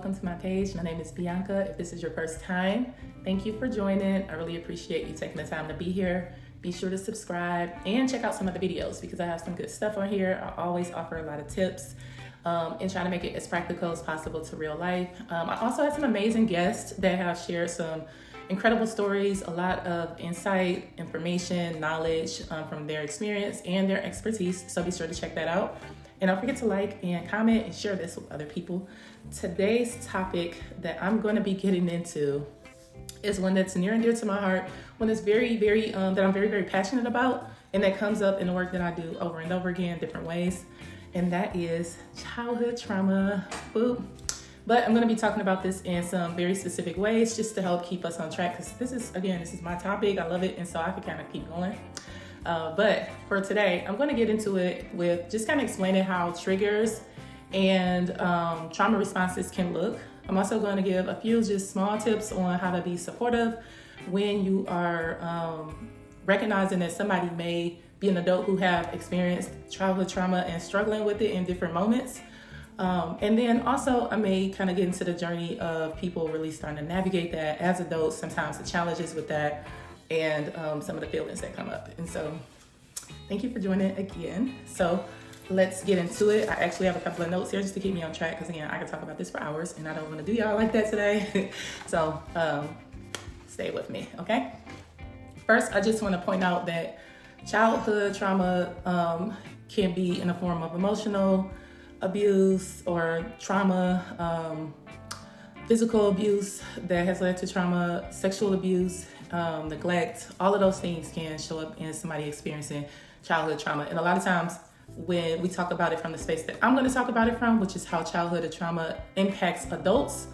welcome to my page. My name is Bianca. If this is your first time, thank you for joining. I really appreciate you taking the time to be here. Be sure to subscribe and check out some of the videos because I have some good stuff on here. I always offer a lot of tips and try to make it as practical as possible to real life. I also have some amazing guests that have shared some incredible stories, a lot of insight, information, knowledge from their experience and their expertise. So be sure to check that out. And don't forget to like and comment and share this with other people. Today's topic that I'm going to be getting into is one that's near and dear to my heart, one that's that I'm very, very passionate about, and that comes up in the work that I do over and over again, different ways. And that is childhood trauma. Boop. But I'm going to be talking about this in some very specific ways just to help keep us on track, because this is my topic. I love it, and so I can kind of keep going. But for today, I'm going to get into it with just kind of explaining how triggers and trauma responses can look. I'm also going to give a few just small tips on how to be supportive when you are recognizing that somebody may be an adult who have experienced childhood trauma and struggling with it in different moments. And then also I may kind of get into the journey of people really starting to navigate that as adults, sometimes the challenges with that, and some of the feelings that come up. And so thank you for joining again. So let's get into it. I actually have a couple of notes here just to keep me on track, because again, I could talk about this for hours and I don't want to do y'all like that today. So stay with me, okay? First, I just want to point out that childhood trauma can be in the form of emotional abuse or trauma, physical abuse that has led to trauma, sexual abuse, neglect. All of those things can show up in somebody experiencing childhood trauma. And a lot of times when we talk about it from the space that I'm going to talk about it from, which is how childhood trauma impacts adults,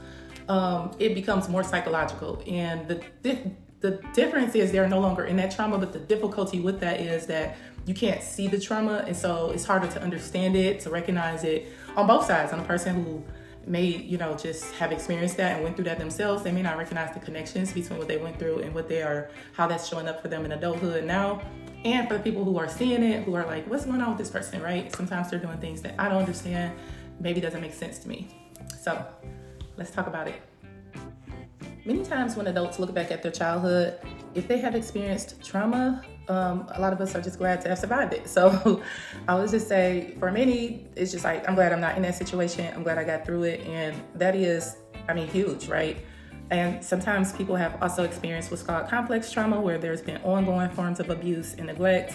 it becomes more psychological. And the difference is they're no longer in that trauma, but the difficulty with that is that you can't see the trauma, and so it's harder to understand it, to recognize it on both sides. On a person who may, just have experienced that and went through that themselves, they may not recognize the connections between what they went through and how that's showing up for them in adulthood now. And for the people who are seeing it, who are like, what's going on with this person, right? Sometimes they're doing things that I don't understand, maybe doesn't make sense to me. So let's talk about it. Many times when adults look back at their childhood, if they have experienced trauma, a lot of us are just glad to have survived it. So I would just say for many, it's just like, I'm glad I'm not in that situation. I'm glad I got through it. And that is, huge, right? And sometimes people have also experienced what's called complex trauma, where there's been ongoing forms of abuse and neglect,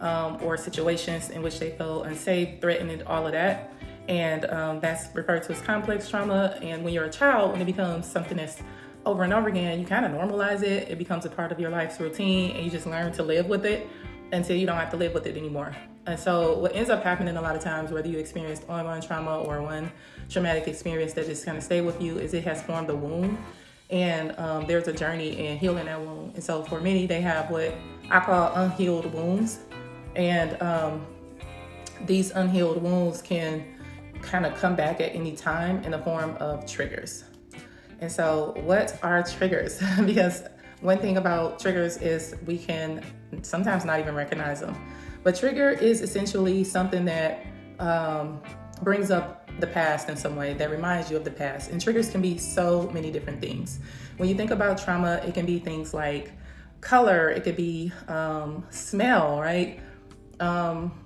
or situations in which they feel unsafe, threatened, and all of that. And that's referred to as complex trauma. And when you're a child, when it becomes something that's over and over again, you kind of normalize it. It becomes a part of your life's routine, and you just learn to live with it until you don't have to live with it anymore. And so what ends up happening a lot of times, whether you experienced ongoing trauma or one traumatic experience that just kind of stayed with you, is it has formed a wound. And there's a journey in healing that wound. And so for many, they have what I call unhealed wounds. And these unhealed wounds can kind of come back at any time in the form of triggers. And so what are triggers? Because one thing about triggers is we can sometimes not even recognize them. But trigger is essentially something that brings up the past in some way, that reminds you of the past. And triggers can be so many different things. When you think about trauma, it can be things like color, it could be smell, right?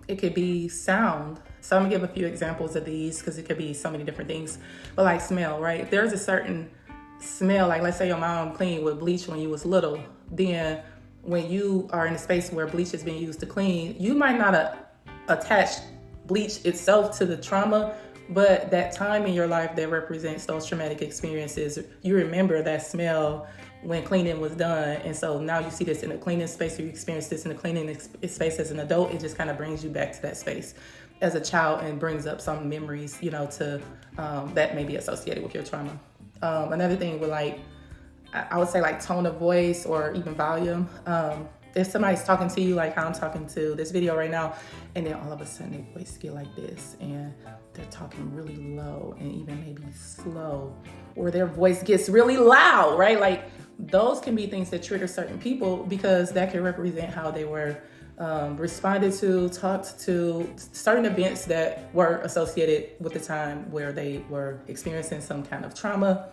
It could be sound. So I'm gonna give a few examples of these because it could be so many different things. But like smell, right? If there's a certain smell, like let's say your mom cleaned with bleach when you was little, then when you are in a space where bleach is being used to clean, you might not attach bleach itself to the trauma, but that time in your life that represents those traumatic experiences, you remember that smell when cleaning was done. And so now you see this in a cleaning space, or you experience this in a cleaning space as an adult. It just kind of brings you back to that space as a child and brings up some memories, to that may be associated with your trauma. Another thing with I would say tone of voice or even volume. if somebody's talking to you like how I'm talking to this video right now, and then all of a sudden their voice get like this and they're talking really low and even maybe slow, or their voice gets really loud, right? Like those can be things that trigger certain people because that can represent how they were responded to, talked to, certain events that were associated with the time where they were experiencing some kind of trauma.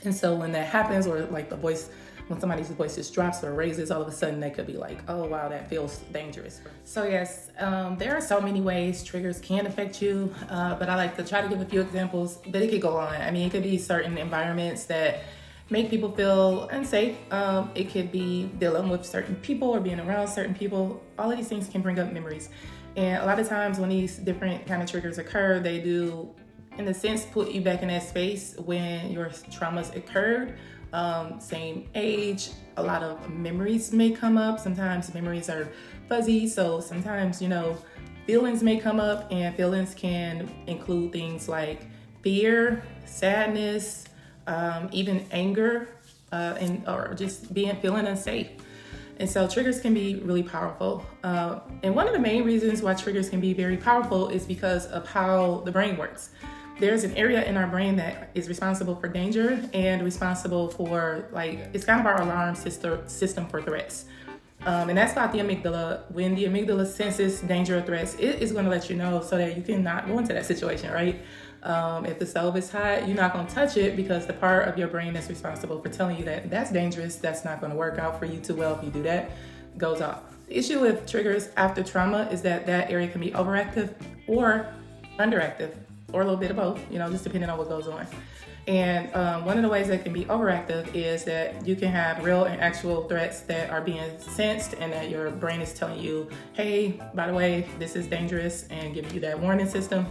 And so when that happens, or like the voice, when somebody's voice just drops or raises, all of a sudden they could be like, oh wow, that feels dangerous. So yes, there are so many ways triggers can affect you, but I like to try to give a few examples, but it could go on. I mean, it could be certain environments that make people feel unsafe. It could be dealing with certain people or being around certain people. All of these things can bring up memories. And a lot of times when these different kind of triggers occur, they do, in a sense, put you back in that space when your traumas occurred. Same age, a lot of memories may come up. Sometimes memories are fuzzy. So sometimes, feelings may come up, and feelings can include things like fear, sadness, even anger, or just feeling unsafe. And so triggers can be really powerful. And one of the main reasons why triggers can be very powerful is because of how the brain works. There's an area in our brain that is responsible for danger and responsible for, it's kind of our alarm system for threats. And that's called the amygdala. When the amygdala senses danger or threats, it is going to let you know so that you cannot go into that situation, right? If the stove is hot, you're not going to touch it because the part of your brain that's responsible for telling you that that's dangerous, that's not going to work out for you too well if you do that, goes off. The issue with triggers after trauma is that area can be overactive or underactive, or a little bit of both, just depending on what goes on. And one of the ways that can be overactive is that you can have real and actual threats that are being sensed, and that your brain is telling you, hey, by the way, this is dangerous, and giving you that warning system.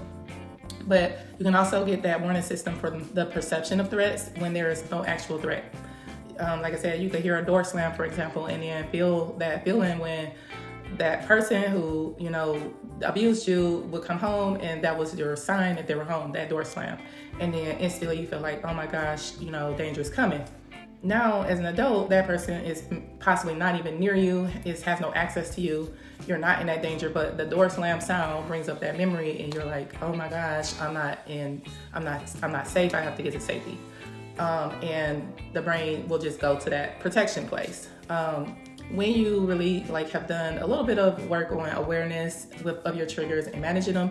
But you can also get that warning system for the perception of threats when there is no actual threat. Like I said, you could hear a door slam, for example, and then feel that feeling when that person who, abused you would come home, and that was your sign that they were home, that door slam. And then instantly you feel like, oh my gosh, danger is coming. Now, as an adult, that person is possibly not even near you, has no access to you. You're not in that danger, but the door slam sound brings up that memory, and you're like, oh my gosh, I'm not safe. I have to get to safety. And the brain will just go to that protection place. When you really have done a little bit of work on awareness of your triggers and managing them,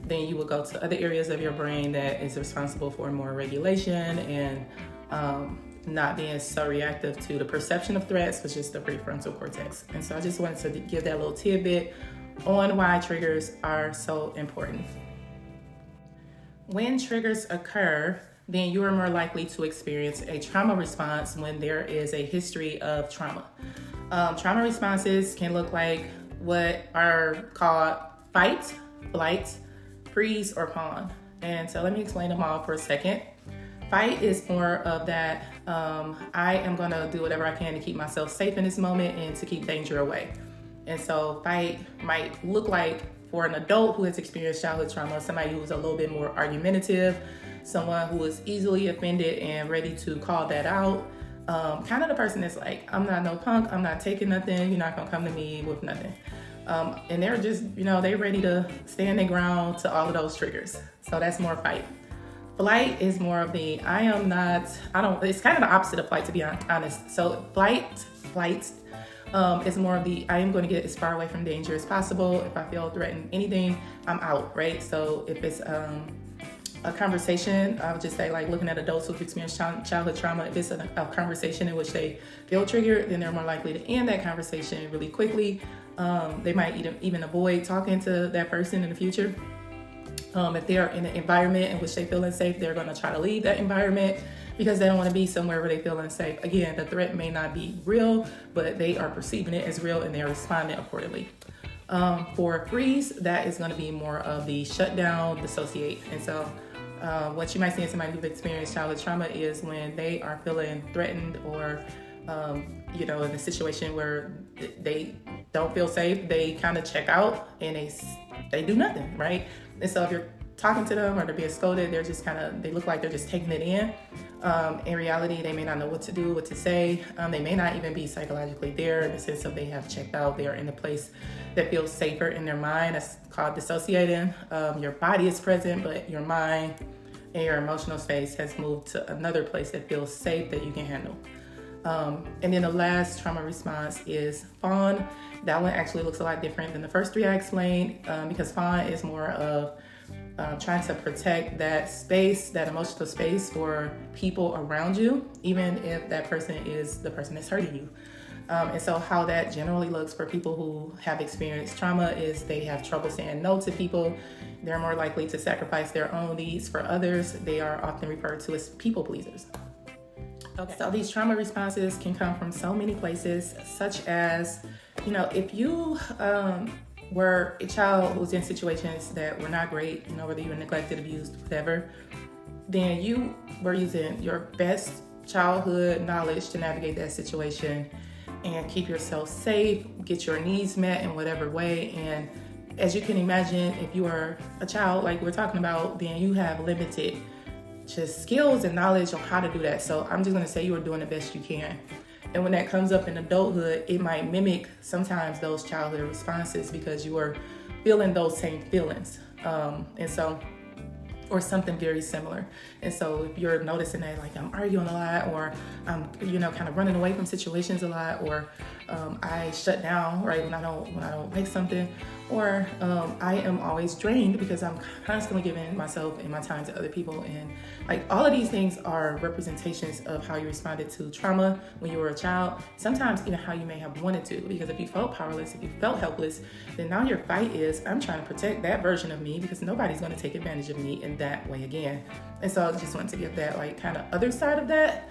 then you will go to other areas of your brain that is responsible for more regulation and not being so reactive to the perception of threats, which is the prefrontal cortex. And so I just wanted to give that little tidbit on why triggers are so important. When triggers occur, then you are more likely to experience a trauma response when there is a history of trauma. Trauma responses can look like what are called fight, flight, freeze, or fawn. And so let me explain them all for a second. Fight is more of that, I am going to do whatever I can to keep myself safe in this moment and to keep danger away. And so fight might look like, for an adult who has experienced childhood trauma, somebody who's a little bit more argumentative, someone who is easily offended and ready to call that out. Kind of the person that's like, I'm not no punk, I'm not taking nothing, you're not going to come to me with nothing. And they're just, they're ready to stand their ground to all of those triggers. So that's more fight. Flight is more of the, it's kind of the opposite of flight, to be honest. So flight is more of the, I am going to get as far away from danger as possible. If I feel threatened, anything, I'm out, right? So if it's a conversation, I would just say, looking at adults who've experienced childhood trauma, if it's a conversation in which they feel triggered, then they're more likely to end that conversation really quickly. They might even avoid talking to that person in the future. If they're in an environment in which they feel unsafe, they're going to try to leave that environment because they don't want to be somewhere where they feel unsafe. Again, the threat may not be real, but they are perceiving it as real and they're responding accordingly. For freeze, that is going to be more of the shutdown, dissociate. And so what you might see in somebody who's experienced childhood trauma is when they are feeling threatened or, in a situation where they don't feel safe, they kind of check out and they do nothing, right? And so if you're talking to them or they're being scolded, they're just they look like they're just taking it in. In reality, they may not know what to do, what to say. They may not even be psychologically there in the sense of they have checked out. They're in a place that feels safer in their mind. That's called dissociating. Your body is present, but your mind and your emotional space has moved to another place that feels safe, that you can handle. And then the last trauma response is fawn. That one actually looks a lot different than the first three I explained, because fawn is more of trying to protect that space, that emotional space for people around you, even if that person is the person that's hurting you. And so how that generally looks for people who have experienced trauma is they have trouble saying no to people. They're more likely to sacrifice their own needs for others. They are often referred to as people pleasers. Okay. So these trauma responses can come from so many places, such as, if you were a child who was in situations that were not great, whether you were neglected, abused, whatever, then you were using your best childhood knowledge to navigate that situation and keep yourself safe, get your needs met in whatever way. And as you can imagine, if you are a child like we're talking about, then you have limited just skills and knowledge on how to do that. So I'm just going to say you are doing the best you can. And when that comes up in adulthood, it might mimic sometimes those childhood responses because you are feeling those same feelings. Or something very similar. And so if you're noticing that, like, I'm arguing a lot, or I'm, kind of running away from situations a lot, or I shut down, right, when I don't like something, or I am always drained because I'm constantly giving myself and my time to other people. And like all of these things are representations of how you responded to trauma when you were a child. Sometimes even how you may have wanted to, because if you felt powerless, if you felt helpless, then now your fight is, I'm trying to protect that version of me because nobody's going to take advantage of me in that way again. And so I just wanted to give that like kind of other side of that.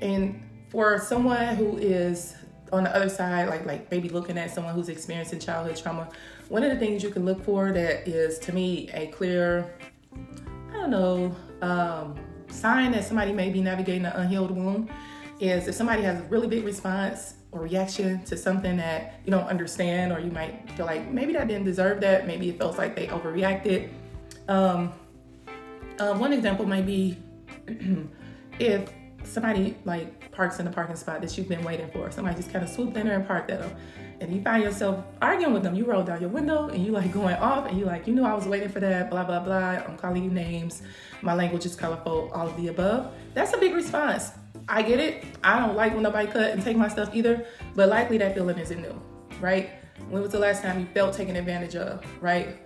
And for someone who is on the other side, like maybe looking at someone who's experiencing childhood trauma, one of the things you can look for that is, to me, a clear, sign that somebody may be navigating an unhealed wound is if somebody has a really big response or reaction to something that you don't understand, or you might feel like maybe that didn't deserve that, maybe it feels like they overreacted. One example might be if somebody like parks in a parking spot that you've been waiting for. Somebody just kind of swooped in there and parked at them. And you find yourself arguing with them. You roll down your window and you like going off and you like, I was waiting for that, blah, blah, blah. I'm calling you names. My language is colorful, all of the above. That's a big response. I get it. I don't like when nobody cut and take my stuff either, but likely that feeling isn't new, right? When was the last time you felt taken advantage of, right?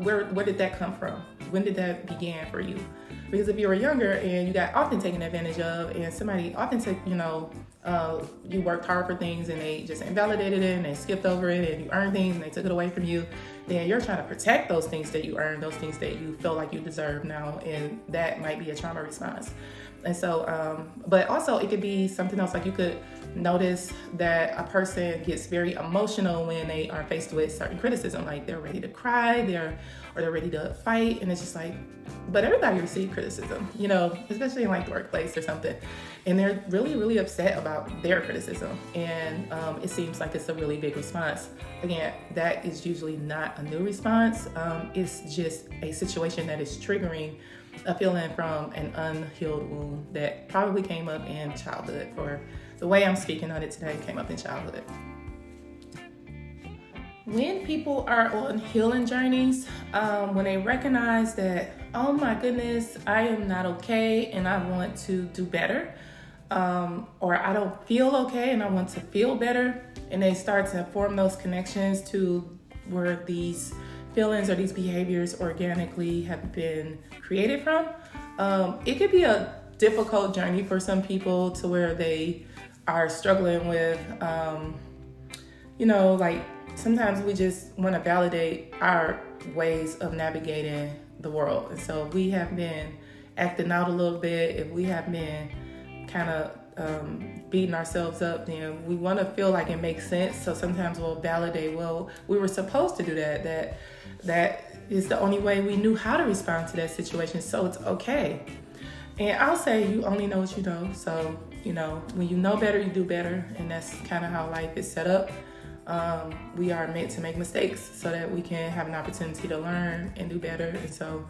Where did that come from? When did that begin for you? Because if you were younger and you got often taken advantage of, and somebody often said, you worked hard for things and they just invalidated it and they skipped over it, and you earned things and they took it away from you, then you're trying to protect those things that you earned, those things that you feel like you deserve now, and that might be a trauma response. And so, but also it could be something else, like you could notice that a person gets very emotional when they are faced with certain criticism, like they're ready to cry, they're ready to fight, and it's just like, but everybody receives criticism, especially in like the workplace or something, and they're really, really upset about their criticism, and it seems like it's a really big response. Again, that is usually not a new response. It's just a situation that is triggering a feeling from an unhealed wound that probably came up in childhood, or the way I'm speaking on it today came up in childhood. When people are on healing journeys, when they recognize that, oh my goodness, I am not okay and I want to do better, or I don't feel okay and I want to feel better, and they start to form those connections to where these feelings or these behaviors organically have been created from, it could be a difficult journey for some people to where they are struggling with, like sometimes we just want to validate our ways of navigating the world. And so if we have been acting out a little bit, if we have been kind of beating ourselves up, then we want to feel like it makes sense. So sometimes we'll validate, well, we were supposed to do that is the only way we knew how to respond to that situation, so it's okay. And I'll say you only know what you know. So, when you know better, you do better. And that's kind of how life is set up. We are meant to make mistakes so that we can have an opportunity to learn and do better. And so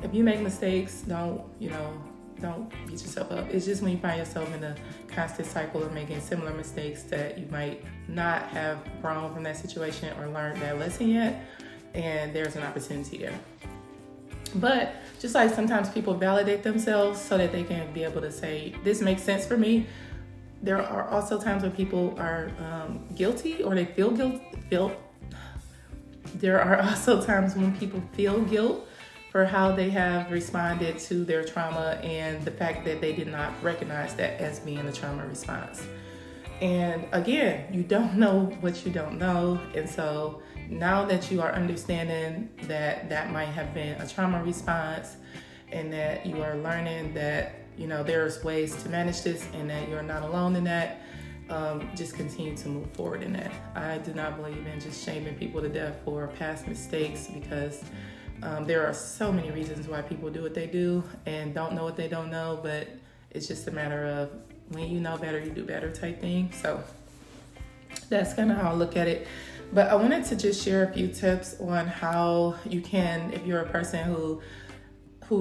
if you make mistakes, don't, don't beat yourself up. It's just when you find yourself in a constant cycle of making similar mistakes that you might not have grown from that situation or learned that lesson yet, and there's an opportunity there. But just like sometimes people validate themselves so that they can be able to say, this makes sense for me, there are also times when people are guilty or they feel guilt. There are also times when people feel guilt for how they have responded to their trauma and the fact that they did not recognize that as being a trauma response. And again, you don't know what you don't know. And so now that you are understanding that that might have been a trauma response and that you are learning that, there's ways to manage this and that you're not alone in that, just continue to move forward in that. I do not believe in just shaming people to death for past mistakes because there are so many reasons why people do what they do and don't know what they don't know, but it's just a matter of when you know better, you do better type thing. So that's kind of how I look at it. But I wanted to just share a few tips on how you can, if you're a person who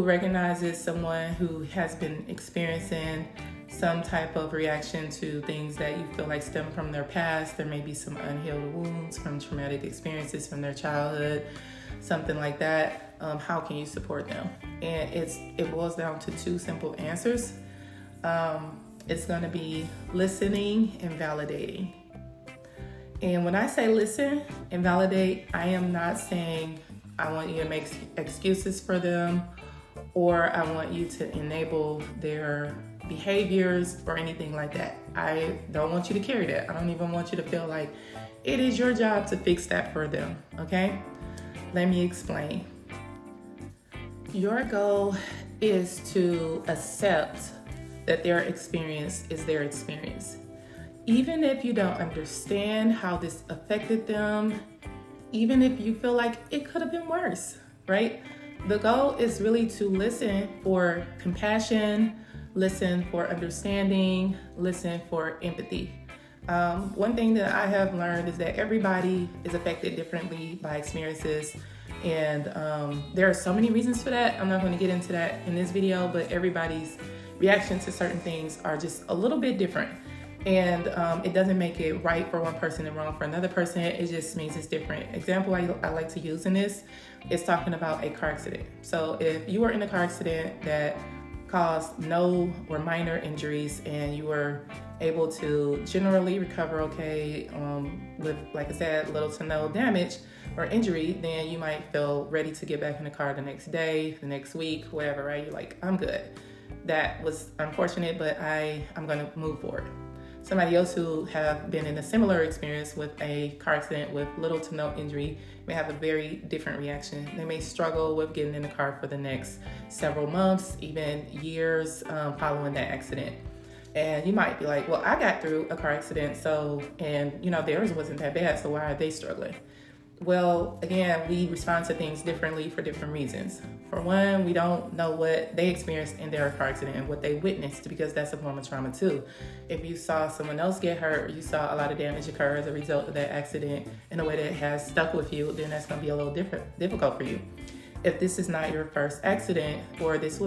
recognizes someone who has been experiencing some type of reaction to things that you feel like stem from their past. There may be some unhealed wounds from traumatic experiences from their childhood, something like that. How can you support them? And it boils down to two simple answers. It's going to be listening and validating. And when I say listen and validate, I am not saying I want you to make excuses for them or I want you to enable their behaviors or anything like that. I don't want you to carry that. I don't even want you to feel like it is your job to fix that for them, okay? Let me explain. Your goal is to accept that their experience is their experience. Even if you don't understand how this affected them, even if you feel like it could have been worse, right? The goal is really to listen for compassion, listen for understanding, listen for empathy. One thing that I have learned is that everybody is affected differently by experiences. And there are so many reasons for that. I'm not going to get into that in this video, but everybody's reaction to certain things are just a little bit different. And it doesn't make it right for one person and wrong for another person. It just means it's different. Example I like to use in this is talking about a car accident. So if you were in a car accident that caused no or minor injuries and you were able to generally recover okay with, like I said, little to no damage or injury, then you might feel ready to get back in the car the next day, the next week, whatever, right? You're like, I'm good. That was unfortunate, but I'm going to move forward. Somebody else who have been in a similar experience with a car accident with little to no injury may have a very different reaction. They may struggle with getting in the car for the next several months, even years following that accident. And you might be like, well, I got through a car accident, and theirs wasn't that bad, so why are they struggling? Well, again, we respond to things differently for different reasons. For one, we don't know what they experienced in their car accident and what they witnessed, because that's a form of trauma too. If you saw someone else get hurt, or you saw a lot of damage occur as a result of that accident in a way that has stuck with you, then that's going to be a little difficult for you. If this is not your first accident, or this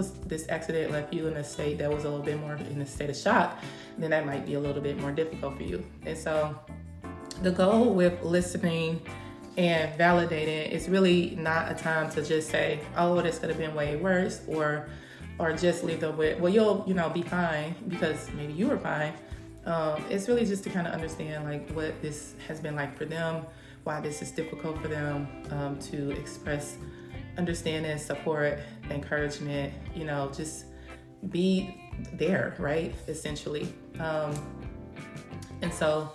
accident left you in a state that was a little bit more in a state of shock, then that might be a little bit more difficult for you. And so the goal with listening and validating is really not a time to just say, oh, this could have been way worse, or just leave them with, well, you'll be fine because maybe you were fine. It's really just to kind of understand like what this has been like for them, why this is difficult for them, to express understanding, support, encouragement, just be there, right? Essentially. And so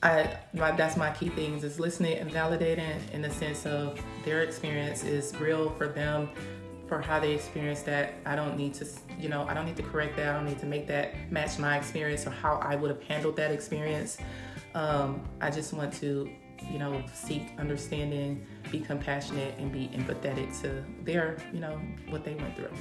that's my key things, is listening and validating in the sense of their experience is real for them, for how they experience that. I don't need to correct that. I don't need to make that match my experience or how I would have handled that experience. I just want to, seek understanding, be compassionate, and be empathetic to their, what they went through.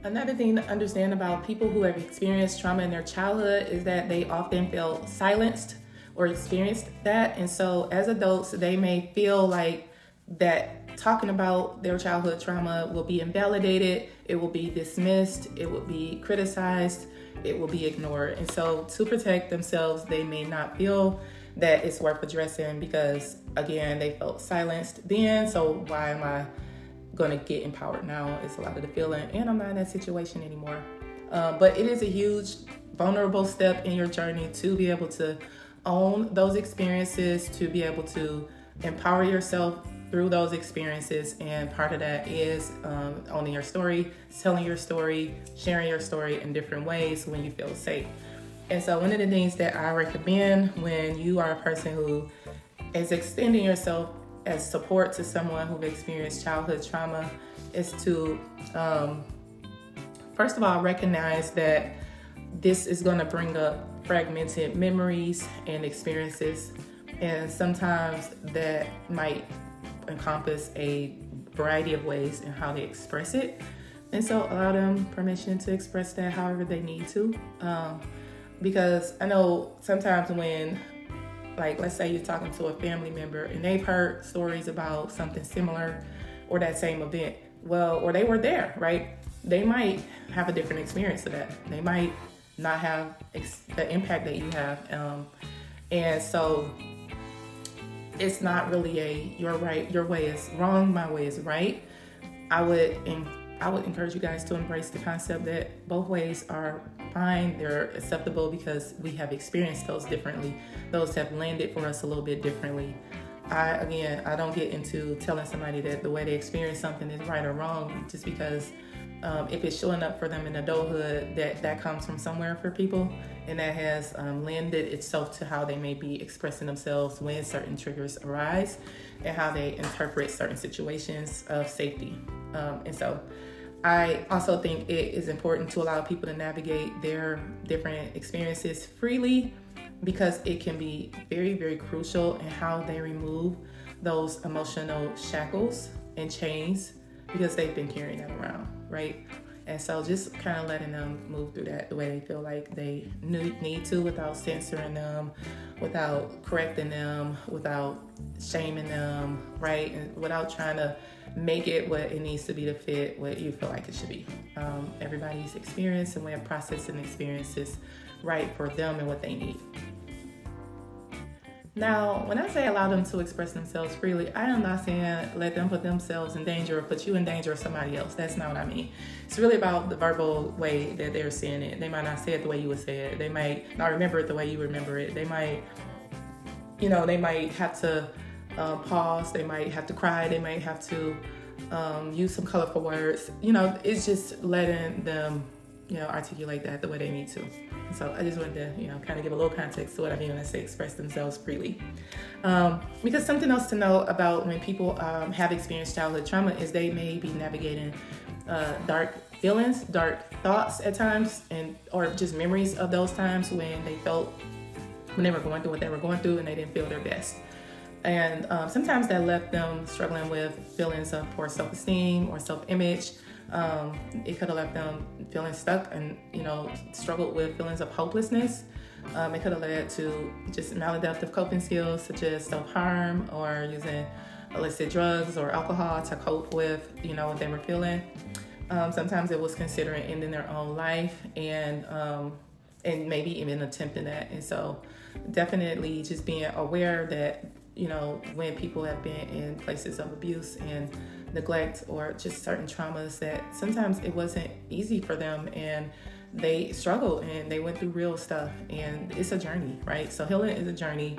Another thing to understand about people who have experienced trauma in their childhood is that they often feel silenced or experienced that. And so as adults, they may feel like that talking about their childhood trauma will be invalidated, it will be dismissed, it will be criticized, it will be ignored. And so to protect themselves, they may not feel that it's worth addressing because, again, they felt silenced then. So why am I going to get empowered now? It's a lot of the feeling, and I'm not in that situation anymore. But it is a huge vulnerable step in your journey to be able to own those experiences, to be able to empower yourself through those experiences. And part of that is owning your story, telling your story, sharing your story in different ways when you feel safe. And so one of the things that I recommend when you are a person who is extending yourself as support to someone who've experienced childhood trauma is to, first of all, recognize that this is going to bring up fragmented memories and experiences. And sometimes that might encompass a variety of ways in how they express it. And so allow them permission to express that however they need to. Because I know sometimes when, like, let's say you're talking to a family member and they've heard stories about something similar or that same event, well, or they were there, right? They might have a different experience of that. They might not have the impact that you have. And so it's not really you're right, your way is wrong, my way is right. I would encourage you guys to embrace the concept that both ways are fine, they're acceptable because we have experienced those differently. Those have landed for us a little bit differently. I don't get into telling somebody that the way they experience something is right or wrong just because if it's showing up for them in adulthood, that comes from somewhere for people, and that has lended itself to how they may be expressing themselves when certain triggers arise and how they interpret certain situations of safety. And so I also think it is important to allow people to navigate their different experiences freely because it can be very, very crucial in how they remove those emotional shackles and chains because they've been carrying that around, right? And so just kind of letting them move through that the way they feel like they need to without censoring them, without correcting them, without shaming them, right? And without trying to make it what it needs to be to fit what you feel like it should be. Everybody's experience and way of processing experience is right for them and what they need. Now, when I say allow them to express themselves freely, I am not saying let them put themselves in danger or put you in danger or somebody else. That's not what I mean. It's really about the verbal way that they're saying it. They might not say it the way you would say it. They might not remember it the way you remember it. They might have to pause. They might have to cry. They might have to use some colorful words. It's just letting them, articulate that the way they need to. So I just wanted to, kind of give a little context to what I mean when I say express themselves freely. Because something else to know about when people have experienced childhood trauma is they may be navigating dark feelings, dark thoughts at times, or just memories of those times when they were going through what they were going through and they didn't feel their best. And sometimes that left them struggling with feelings of poor self-esteem or self-image. It could have left them feeling stuck and, struggled with feelings of hopelessness. It could have led to just maladaptive coping skills such as self-harm or using illicit drugs or alcohol to cope with, what they were feeling. Sometimes it was considering ending their own life and maybe even attempting that. And so definitely just being aware that, when people have been in places of abuse and neglect or just certain traumas, that sometimes it wasn't easy for them and they struggled and they went through real stuff, and it's a journey, right? So healing is a journey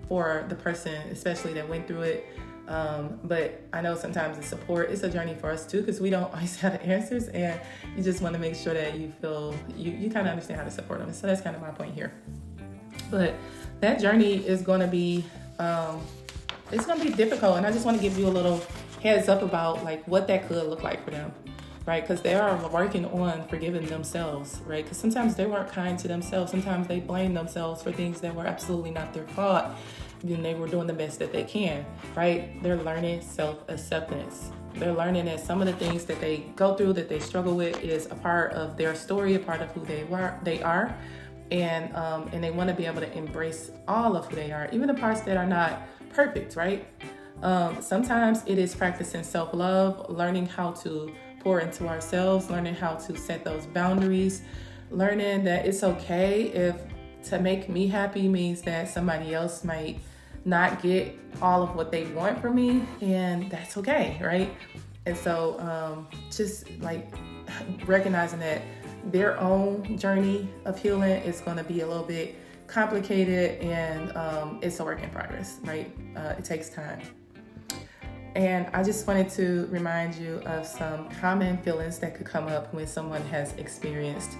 for the person, especially that went through it. But I know sometimes the support is a journey for us too, because we don't always have the answers, and you just want to make sure that you feel you kind of understand how to support them. So that's kind of my point here. But that journey is going to be it's going to be difficult, and I just want to give you a little heads up about like what that could look like for them, right? Because they are working on forgiving themselves, right? Because sometimes they weren't kind to themselves. Sometimes they blame themselves for things that were absolutely not their fault, and they were doing the best that they can, right? They're learning self-acceptance. They're learning that some of the things that they go through, that they struggle with, is a part of their story, a part of who they are. And they want to be able to embrace all of who they are, even the parts that are not perfect, right? Sometimes it is practicing self-love, learning how to pour into ourselves, learning how to set those boundaries, learning that it's okay if to make me happy means that somebody else might not get all of what they want from me, and that's okay, right? And so just like recognizing that their own journey of healing is going to be a little bit complicated, and it's a work in progress, right? It takes time. And I just wanted to remind you of some common feelings that could come up when someone has experienced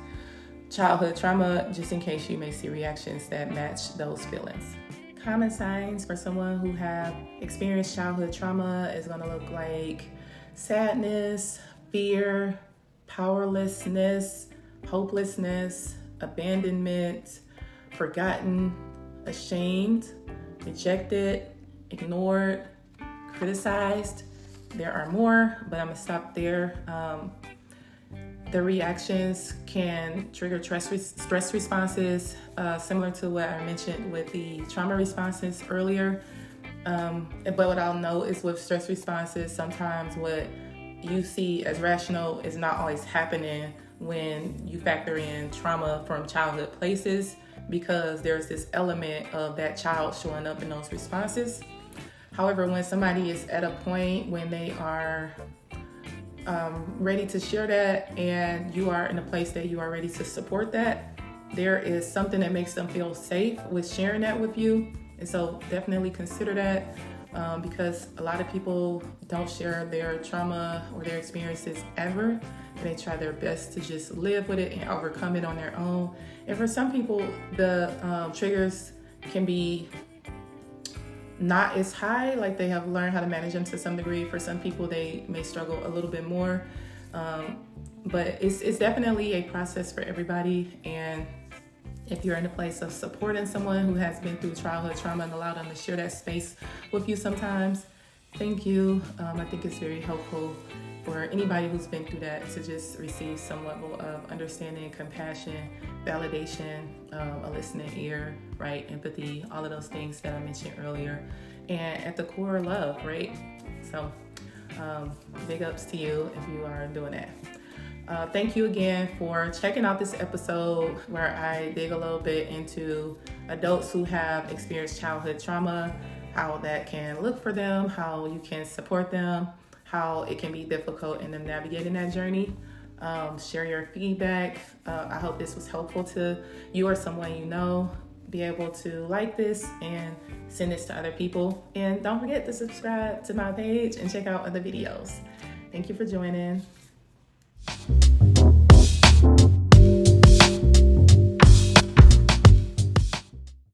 childhood trauma, just in case you may see reactions that match those feelings. Common signs for someone who have experienced childhood trauma is going to look like sadness, fear, powerlessness, hopelessness, abandonment, forgotten, ashamed, rejected, ignored, criticized. There are more, but I'm gonna stop there. The reactions can trigger stress responses, similar to what I mentioned with the trauma responses earlier. But what I'll note is with stress responses, sometimes what you see as rational is not always happening when you factor in trauma from childhood places, because there's this element of that child showing up in those responses. However, when somebody is at a point when they are ready to share that, and you are in a place that you are ready to support that, there is something that makes them feel safe with sharing that with you. And so definitely consider that, because a lot of people don't share their trauma or their experiences ever. And they try their best to just live with it and overcome it on their own. And for some people, the triggers can be not as high, like they have learned how to manage them to some degree. For some people, they may struggle a little bit more, but it's definitely a process for everybody. And if you're in a place of supporting someone who has been through childhood trauma and allow them to share that space with you sometimes, thank you. I think it's very helpful for anybody who's been through that to just receive some level of understanding, compassion, validation, a listening ear, right? Empathy, all of those things that I mentioned earlier. And at the core, love, right? So big ups to you if you are doing that. Thank you again for checking out this episode where I dig a little bit into adults who have experienced childhood trauma, how that can look for them, how you can support them, how it can be difficult in them navigating that journey. Share your feedback. I hope this was helpful to you or someone you know. Be able to like this and send this to other people. And don't forget to subscribe to my page and check out other videos. Thank you for joining.